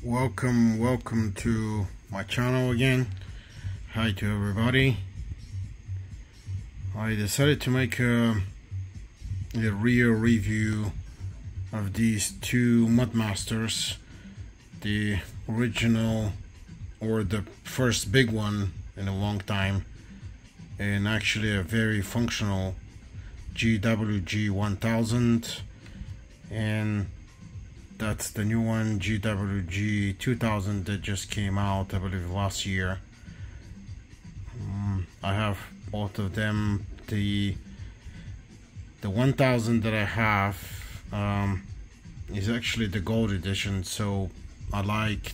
Welcome to my channel again. Hi to everybody. I decided to make a real review of these two Mudmasters, the original, or the first big one in a long time, and actually a very functional GWG 1000, and that's the new one, GWG 2000, that just came out, I believe, last year. I have both of them. The 1000 that I have is actually the gold edition, so I liked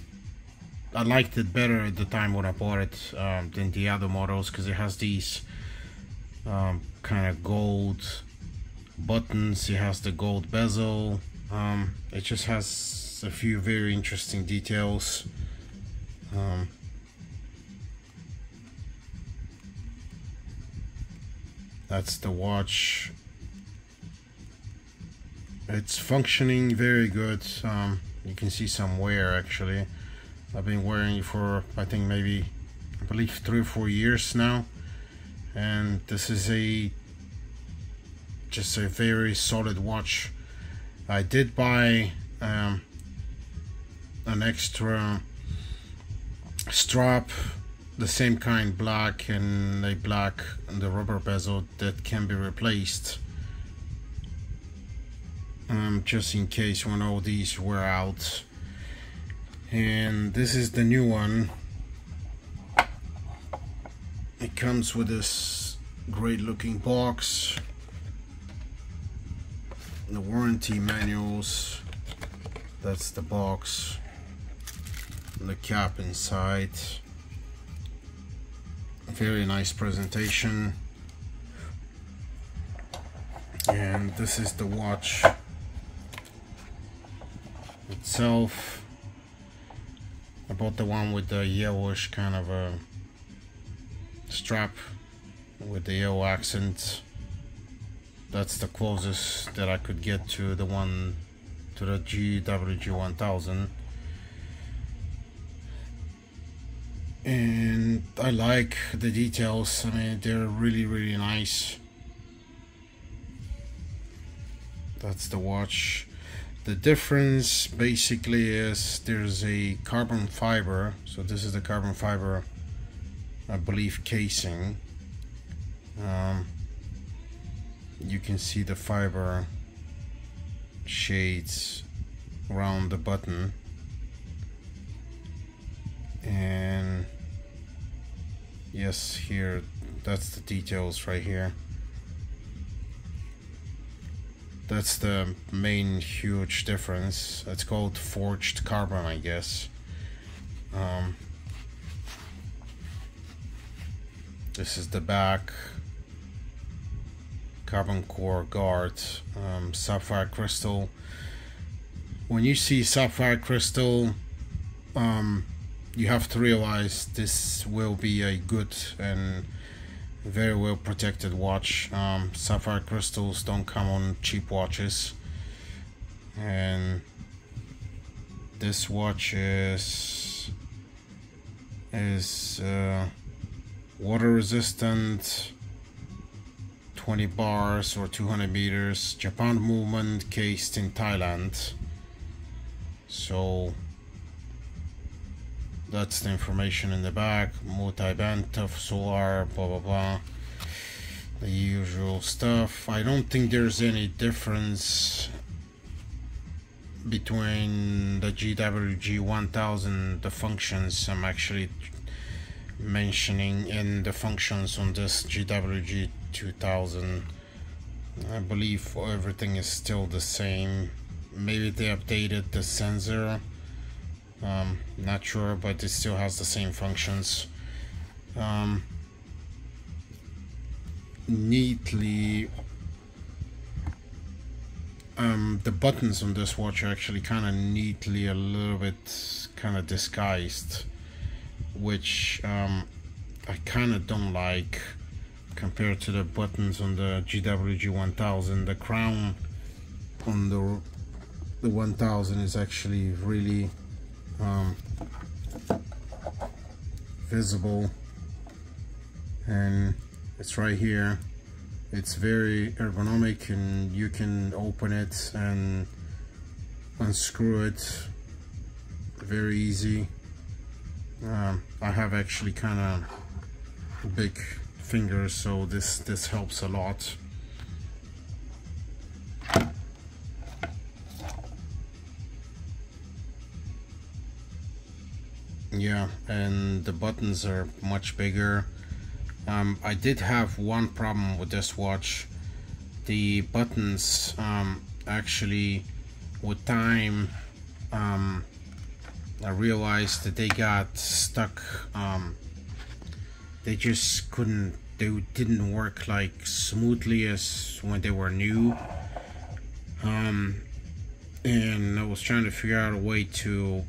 it better at the time when I bought it than the other models, because it has these kind of gold buttons. It has the gold bezel. It just has a few very interesting details. That's the watch. It's functioning very good. You can see some wear actually. I've been wearing it for, I think, maybe, I believe, 3 or 4 years now, and this is just a very solid watch. I did buy an extra strap, the same kind, black, and a black and the rubber bezel that can be replaced, just in case when all these wear out. And this is the new one. It comes with this great looking box, the warranty manuals. That's the box, the cap inside. Very nice presentation. And this is the watch itself. I bought the one with the yellowish kind of a strap with the yellow accent. That's the closest that I could get to the GWG 1000. And I like the details. I mean, they're really nice. That's the watch. The difference basically is there's a carbon fiber. So this is the carbon fiber, I believe, casing. You can see the fiber shades around the button, and yes, here, that's the details right here. That's the main huge difference. It's called forged carbon, I guess. This is the back. Carbon core guard, sapphire crystal. When you see sapphire crystal, you have to realize this will be a good and very well protected watch. Sapphire crystals don't come on cheap watches, and this watch is water resistant, 20 bars or 200 meters, Japan movement, cased in Thailand. So that's the information in the back. Multi-band, tough solar, blah blah blah, the usual stuff. I don't think there's any difference between the GWG 1000, the functions I'm actually mentioning, and the functions on this GWG 2000. I believe everything is still the same. Maybe they updated the sensor, not sure, but it still has the same functions. Neatly, the buttons on this watch are actually kind of neatly, a little bit kind of disguised, which I kind of don't like compared to the buttons on the GWG 1000. The crown on the 1000 is actually really visible, and it's right here. It's very ergonomic, and you can open it and unscrew it very easy. I have actually kind of big fingers, so this helps a lot. Yeah, and the buttons are much bigger. I did have one problem with this watch. The buttons actually, with time, I realized that they got stuck. They just couldn't, they didn't work like smoothly as when they were new. And I was trying to figure out a way to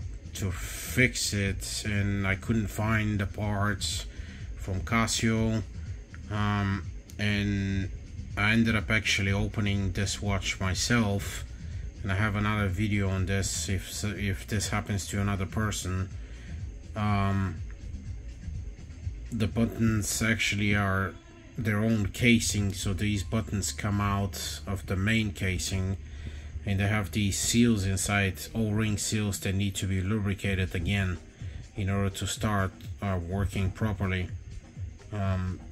fix it, and I couldn't find the parts from Casio, and I ended up actually opening this watch myself, and I have another video on this if this happens to another person. The buttons actually are their own casing, so these buttons come out of the main casing, and they have these seals inside, O-ring seals that need to be lubricated again in order to start working properly.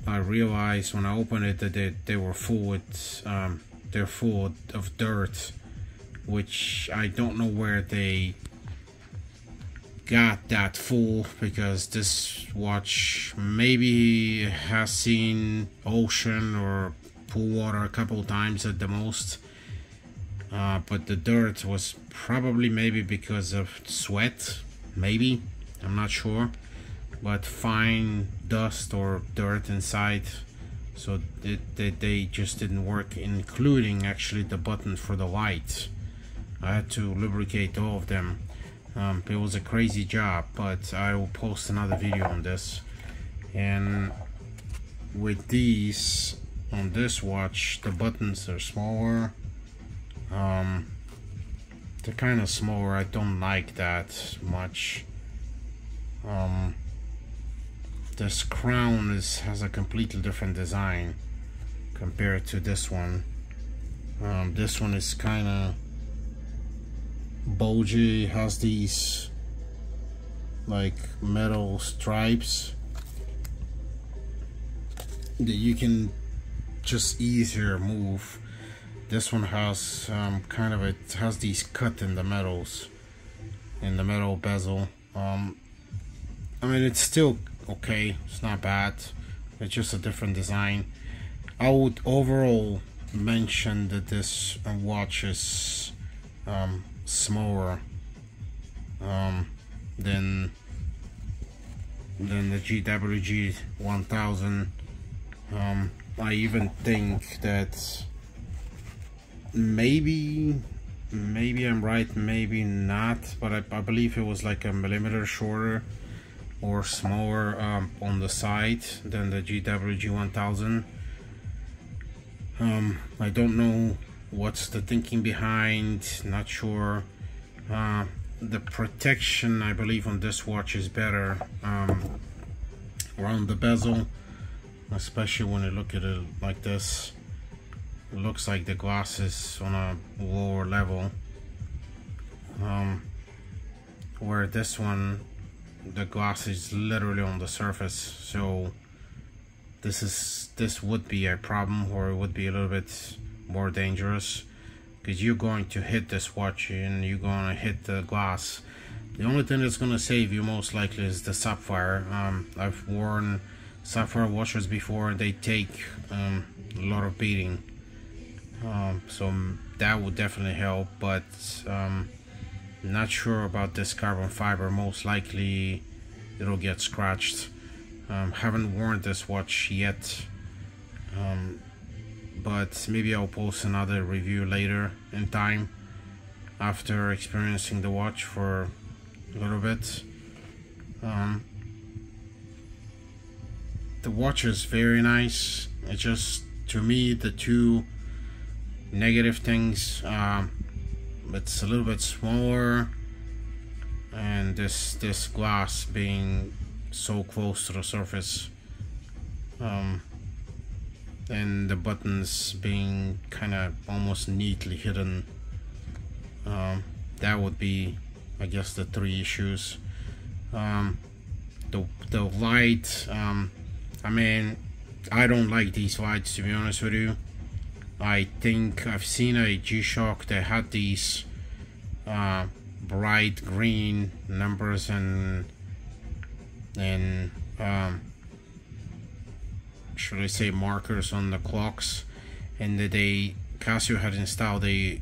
I realized when I opened it that they were full with they're full of dirt, which I don't know where they got that full, because this watch maybe has seen ocean or pool water a couple times at the most. But the dirt was probably maybe because of sweat, maybe, I'm not sure, but fine dust or dirt inside, so they just didn't work, including actually the button for the light. I had to lubricate all of them. It was a crazy job, but I will post another video on this. And with these, on this watch, the buttons are smaller. They're kind of smaller. I don't like that much. This crown has a completely different design compared to this one. This one is kind of bulgy, has these like metal stripes that you can just easier move. This one has kind of, it has these cut in the metals, in the metal bezel. I mean, it's still okay, it's not bad, it's just a different design. I would overall mention that this watch is smaller than the GWG 1000. I even think that maybe I'm right, maybe not, but I believe it was like a millimeter shorter or smaller on the side than the GWG 1000. I don't know what's the thinking behind, not sure. The protection, I believe, on this watch is better around the bezel, especially when you look at it like this. It looks like the glass is on a lower level, where this one, the glass is literally on the surface. So this would be a problem, or it would be a little bit more dangerous, because you're going to hit this watch and you're going to hit the glass. The only thing that's going to save you most likely is the sapphire. I've worn sapphire watches before, and they take a lot of beating. So that would definitely help, but not sure about this carbon fiber. Most likely it'll get scratched. Haven't worn this watch yet, but maybe I'll post another review later in time after experiencing the watch for a little bit. The watch is very nice. It's just, to me, the two negative things, it's a little bit smaller. and this glass being so close to the surface, and the buttons being kind of almost neatly hidden. That would be, I guess, the three issues. The light, I mean, I don't like these lights, to be honest with you. I think I've seen a G-Shock that had these bright green numbers and should I say markers on the clocks, and that Casio had installed a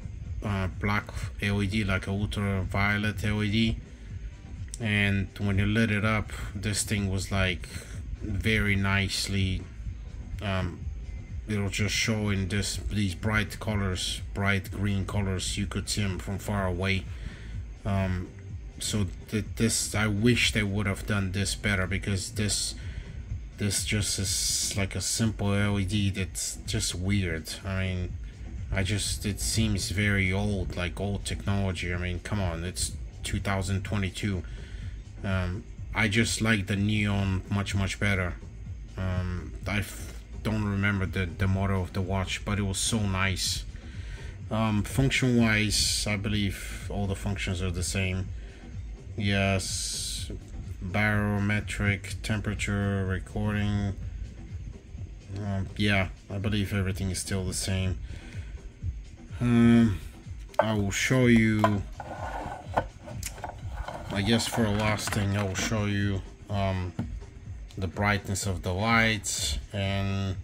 black LED, like a ultraviolet LED, and when you lit it up, this thing was like very nicely, it'll just show in these bright colors, bright green colors. You could see them from far away. So this, I wish they would have done this better, because this just is like a simple LED that's just weird. I mean, it seems very old, like old technology. I mean, come on, it's 2022. I just like the neon much better. I don't remember the model of the watch, but it was so nice. Function wise, I believe all the functions are the same. Yes, barometric, temperature, recording. Yeah, I believe everything is still the same. I will show you, I guess for a last thing, I will show you the brightness of the lights, and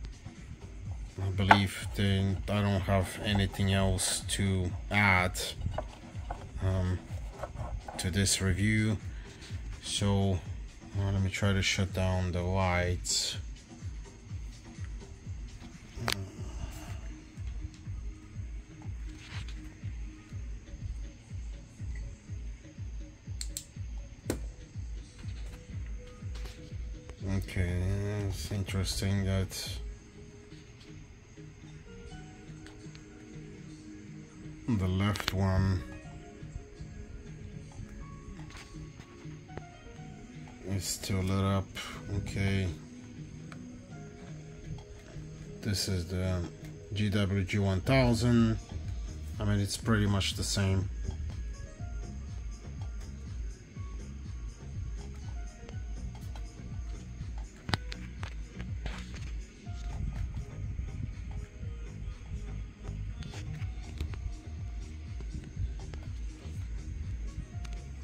I believe I don't have anything else to add to this review. So let me try to shut down the lights. Okay, it's interesting that the left one is still lit up. Okay, this is the GWG 1000. I mean, it's pretty much the same.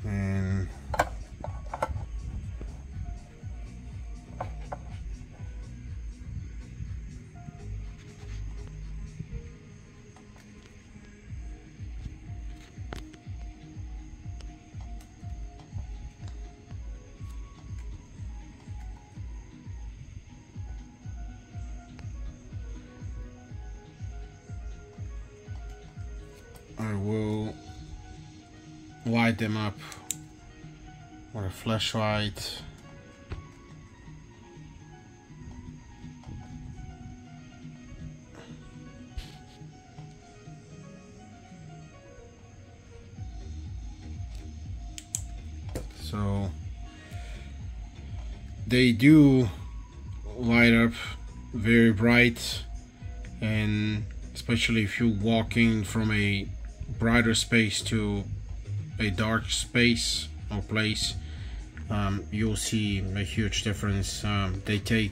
And I will light them up with a flashlight. So they do light up very bright, and especially if you're walking from a brighter space to a dark space or place, you'll see a huge difference. They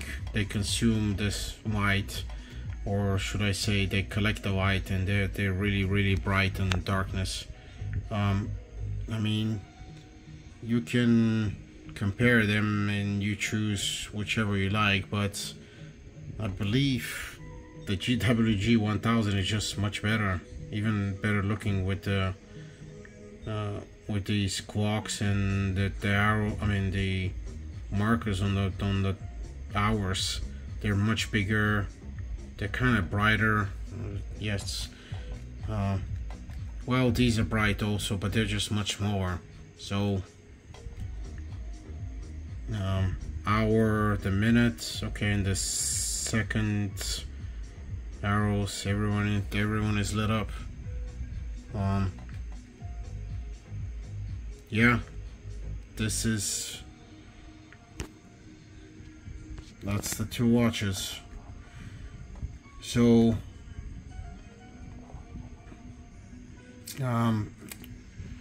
consume this light, or should I say they collect the light, and they're really bright in darkness. I mean, you can compare them and you choose whichever you like, but I believe the GWG 1000 is just much better, even better looking with the with these clocks and the arrow. I mean, the markers on the hours. They're much bigger. They're kind of brighter. Yes. Well, these are bright also, but they're just much smaller. So hour, the minutes, okay, and the second arrows, everyone is lit up. Yeah, that's the two watches. So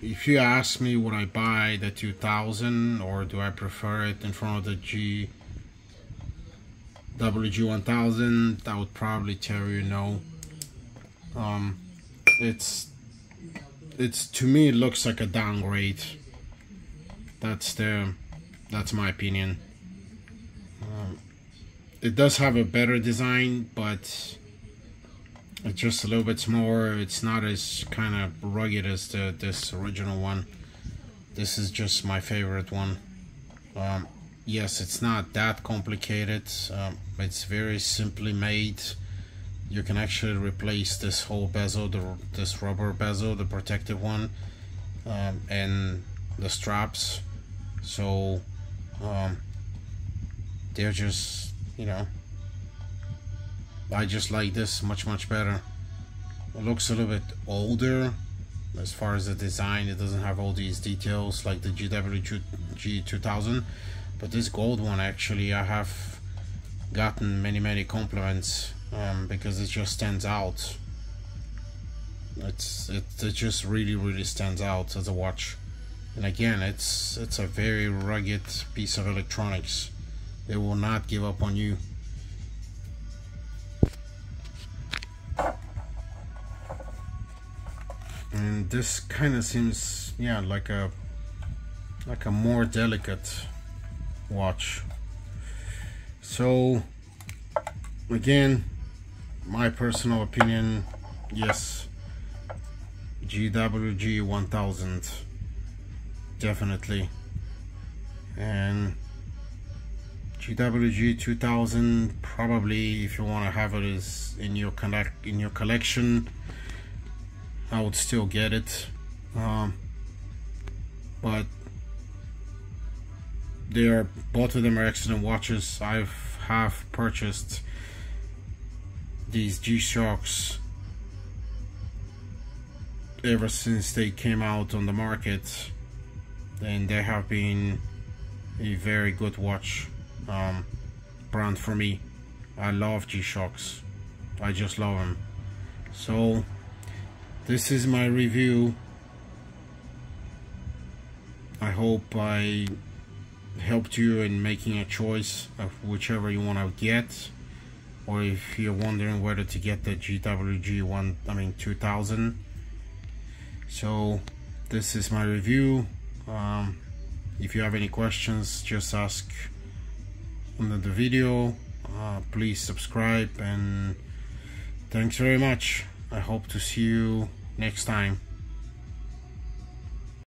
if you ask me, would I buy the 2000 or do I prefer it in front of the WG1000, I would probably tell you no. It's to me, it looks like a downgrade. That's my opinion. It does have a better design, but it's just a little bit more. It's not as kind of rugged as this original one. This is just my favorite one. Yes, it's not that complicated. It's very simply made. You can actually replace this whole bezel, this rubber bezel, the protective one, and the straps. So they're just, you know, I just like this much better. It looks a little bit older as far as the design. It doesn't have all these details like the G2000, but this gold one, actually, I have gotten many compliments because it just stands out. It just really stands out as a watch. And again, it's a very rugged piece of electronics. They will not give up on you. And this kind of seems, yeah, like a more delicate watch. So again, my personal opinion, yes, GWG 1000 definitely, and GWG 2000 probably, if you want to have it as in your collection, I would still get it, but both of them are excellent watches. I have purchased these G-Shocks ever since they came out on the market, and they have been a very good watch brand for me. I love G-Shocks. I just love them. So this is my review. I hope I helped you in making a choice of whichever you want to get, or if you're wondering whether to get the GWG 2000. So this is my review. If you have any questions, just ask under the video. Please subscribe, and thanks very much. I hope to see you next time.